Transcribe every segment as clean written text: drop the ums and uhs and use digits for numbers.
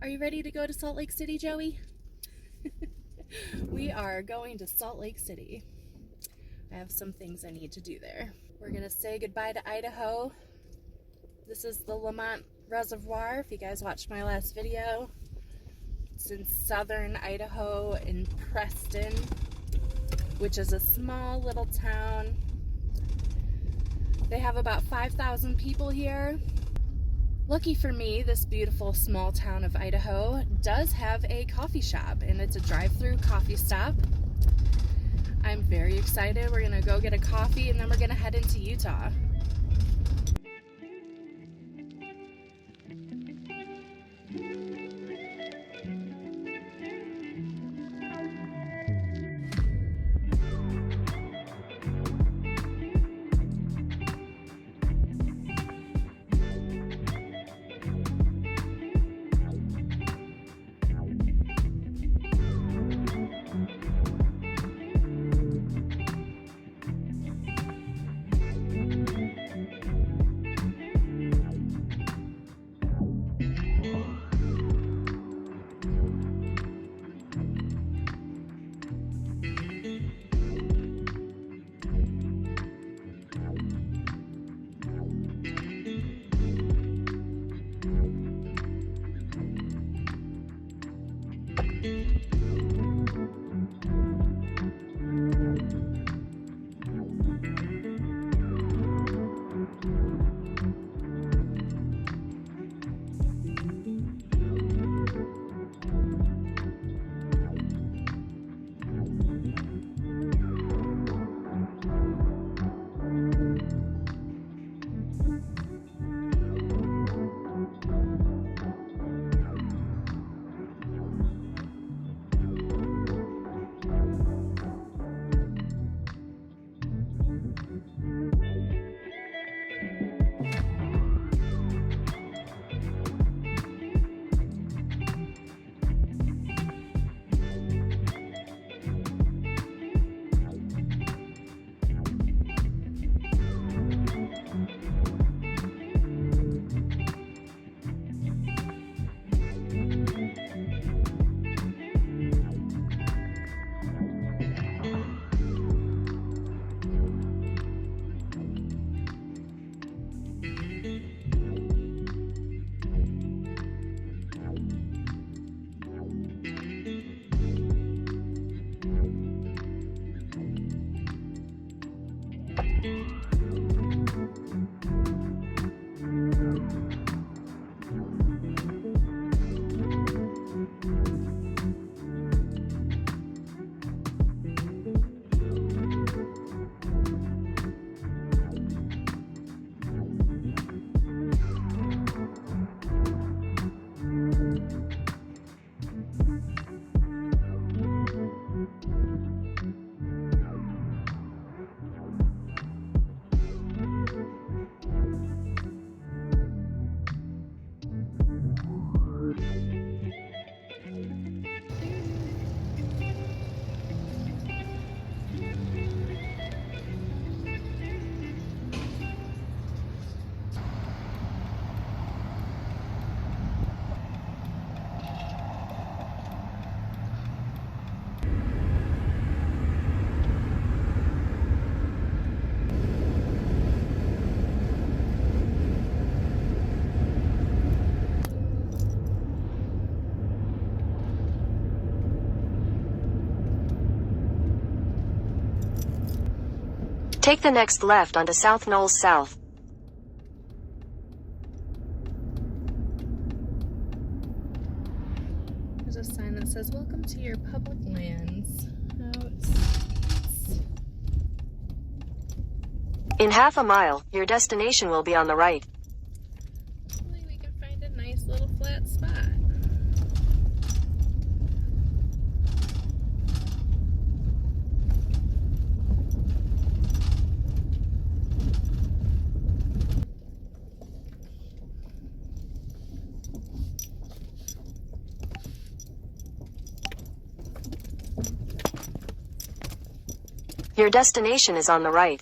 Are you ready to go to Salt Lake City, Joey? We are going to Salt Lake City. I have some things I need to do there. We're gonna say goodbye to Idaho. This is the Lamont Reservoir, if you guys watched my last video. It's in southern Idaho in Preston, which is a small little town. They have about 5,000 people here. Lucky for me, this beautiful small town of Idaho does have a coffee shop, and it's a drive-through coffee stop. I'm very excited. We're gonna go get a coffee and then we're gonna head into Utah. Take the next left onto South Knolls South. There's a sign that says, "Welcome to your public lands." In half a mile, your destination will be on the right. Hopefully we can find a nice little flat spot. Your destination is on the right.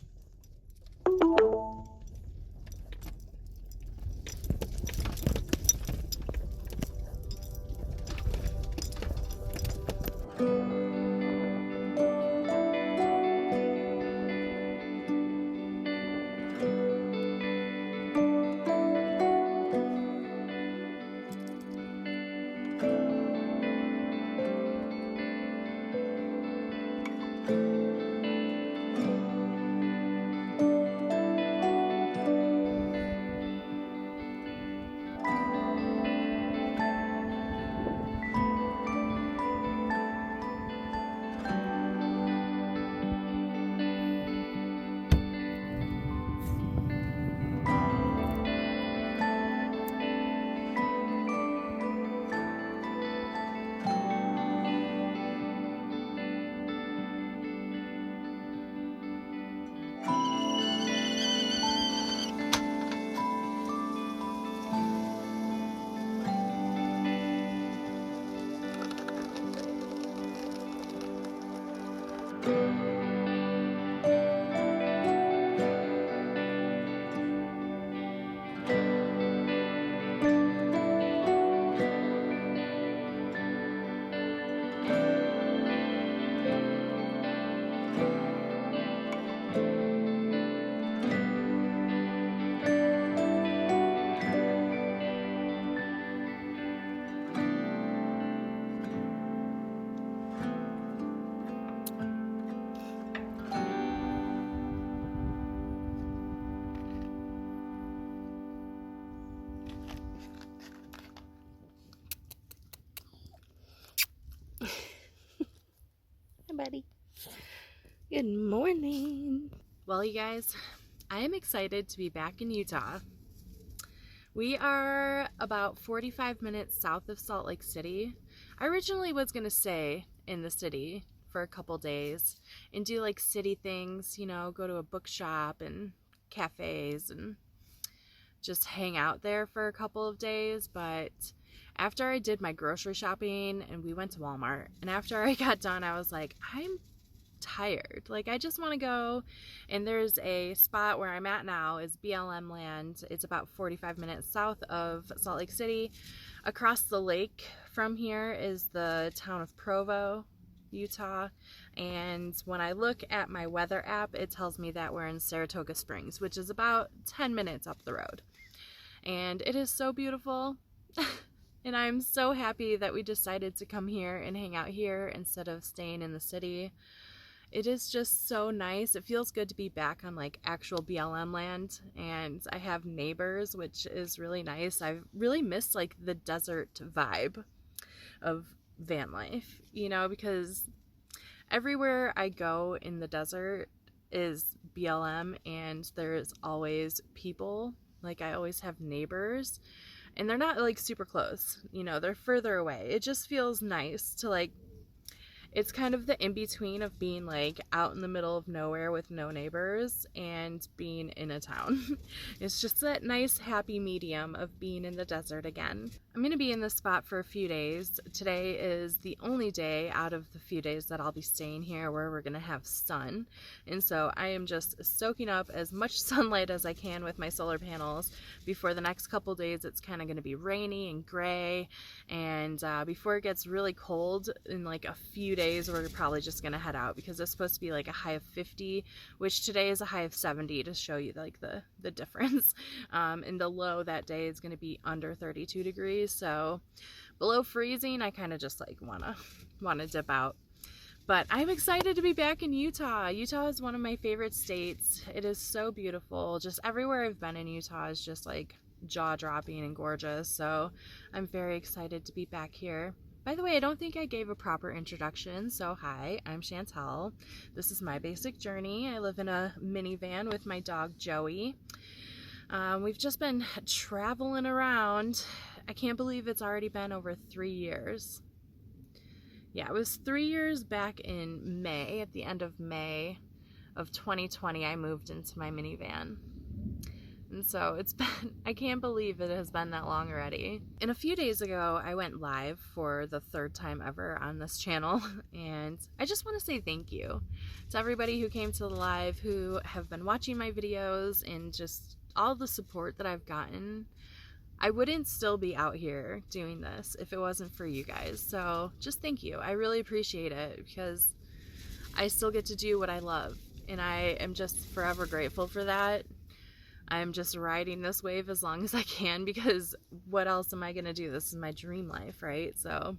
Hi, buddy. Good morning. Well, you guys, I am excited to be back in Utah. We are about 45 minutes south of Salt Lake City. I originally was going to stay in the city for a couple days and do like city things, you know, go to a bookshop and cafes and just hang out there for a couple of days. But after I did my grocery shopping and we went to Walmart, and after I got done, I was like, I'm tired. Like, I just want to go. And there's a spot where I'm at now is BLM land. It's about 45 minutes south of Salt Lake City. Across the lake from here is the town of Provo, Utah. And when I look at my weather app, it tells me that we're in Saratoga Springs, which is about 10 minutes up the road. And it is so beautiful. And I'm so happy that we decided to come here and hang out here instead of staying in the city. It is just so nice. It feels good to be back on like actual BLM land, and I have neighbors, which is really nice. I've really missed like the desert vibe of van life, you know, because everywhere I go in the desert is BLM and there's always people. Like, I always have neighbors, and they're not like super close, you know, they're further away. It just feels nice to like, it's kind of the in-between of being like out in the middle of nowhere with no neighbors and being in a town. It's just that nice happy medium of being in the desert again. I'm gonna be in this spot for a few days. Today is the only day out of the few days that I'll be staying here where we're gonna have sun. And so I am just soaking up as much sunlight as I can with my solar panels before the next couple days. It's kind of gonna be rainy and gray, and before it gets really cold in like a few days, we're probably just gonna head out because it's supposed to be like a high of 50, which today is a high of 70, to show you like the difference. And the low that day is gonna be under 32 degrees, so below freezing. I kind of just like wanna dip out. But I'm excited to be back in Utah. Utah is one of my favorite states. It is so beautiful. Just everywhere I've been in Utah is just like jaw-dropping and gorgeous, so I'm very excited to be back here. By the way, I don't think I gave a proper introduction, so hi, I'm Chantel. This is my basic journey. I live in a minivan with my dog Joey. We've just been traveling around. I can't believe it's already been over 3 years. Yeah, it was 3 years back in May, at the end of May of 2020, I moved into my minivan. And so it's been, I can't believe it has been that long already. And a few days ago, I went live for the 3rd time ever on this channel. And I just want to say thank you to everybody who came to the live, who have been watching my videos, and just all the support that I've gotten. I wouldn't still be out here doing this if it wasn't for you guys. So just thank you. I really appreciate it because I still get to do what I love. And I am just forever grateful for that. I'm just riding this wave as long as I can, because what else am I going to do? This is my dream life, right? So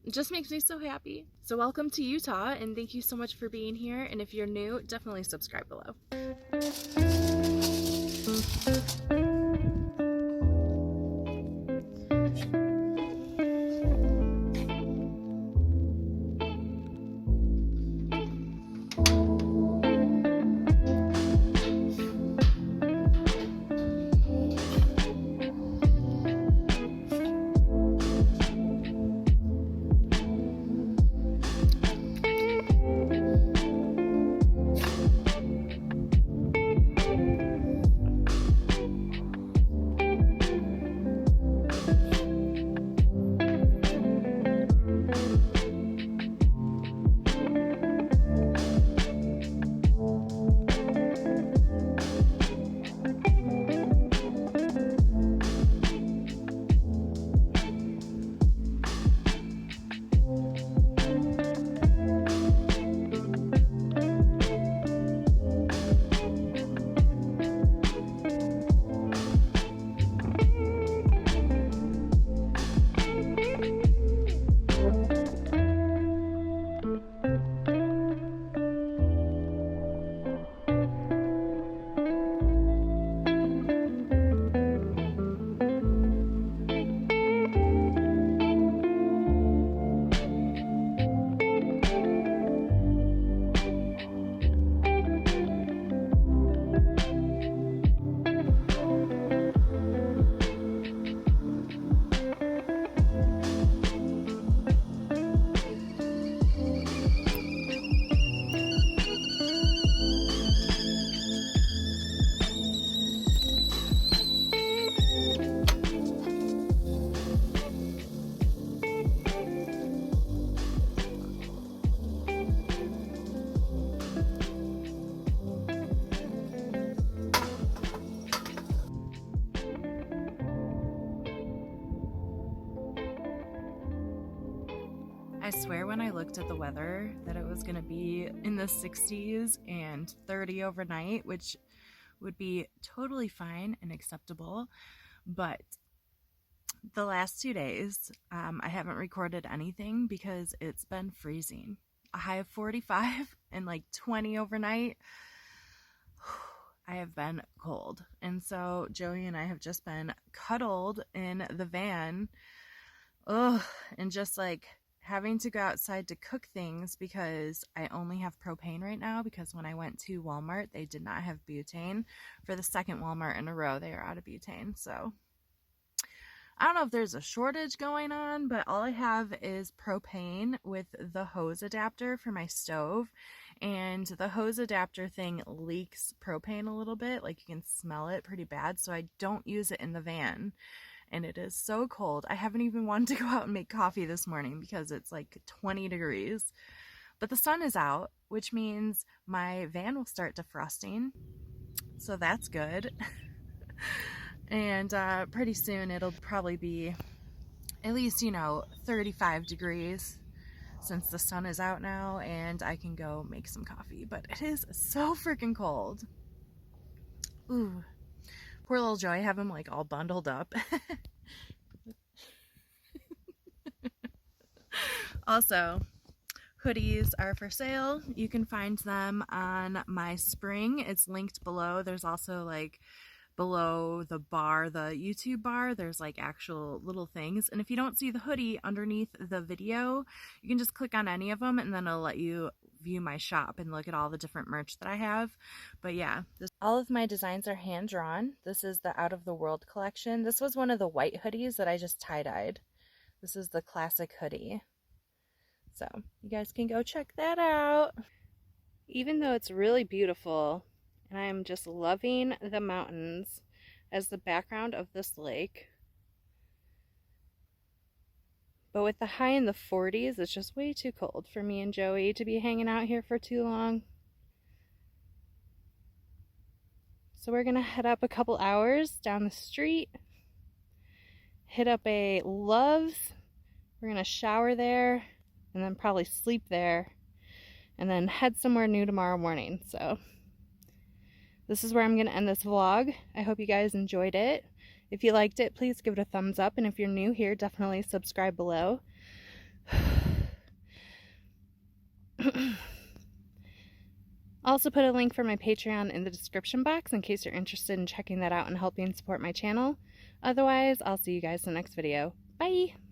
it just makes me so happy. So welcome to Utah, and thank you so much for being here. And if you're new, definitely subscribe below. I swear when I looked at the weather that it was going to be in the 60s and 30 overnight, which would be totally fine and acceptable. But the last 2 days, I haven't recorded anything because it's been freezing. A high of 45 and like 20 overnight. I have been cold. And so Joey and I have just been cuddled in the van. Ugh, and just like having to go outside to cook things because I only have propane right now, because when I went to Walmart, they did not have butane. For the second Walmart in a row, they are out of butane. So I don't know if there's a shortage going on, but all I have is propane with the hose adapter for my stove. And the hose adapter thing leaks propane a little bit, like you can smell it pretty bad, so I don't use it in the van. And it is so cold. I haven't even wanted to go out and make coffee this morning because it's like 20 degrees. But the sun is out, which means my van will start defrosting. So that's good. And pretty soon it'll probably be at least, 35 degrees since the sun is out now, and I can go make some coffee. But it is so freaking cold. Ooh. Poor little Joey, I have him like all bundled up. Also, hoodies are for sale. You can find them on my Spring. It's linked below. There's also like below the bar, the YouTube bar, there's like actual little things. And if you don't see the hoodie underneath the video, you can just click on any of them and then it'll let you view my shop and look at all the different merch that I have. But yeah, all of my designs are hand drawn. This is the Out of the World collection. This was one of the white hoodies that I just tie-dyed. This is the classic hoodie. So you guys can go check that out. Even though it's really beautiful, and I'm just loving the mountains as the background of this lake, but with the high in the 40s, it's just way too cold for me and Joey to be hanging out here for too long. So we're gonna head up a couple hours down the street, hit up a Love's. We're gonna shower there and then probably sleep there and then head somewhere new tomorrow morning. So this is where I'm going to end this vlog. I hope you guys enjoyed it. If you liked it, please give it a thumbs up. And if you're new here, definitely subscribe below. Also put a link for my Patreon in the description box in case you're interested in checking that out and helping support my channel. Otherwise, I'll see you guys in the next video. Bye!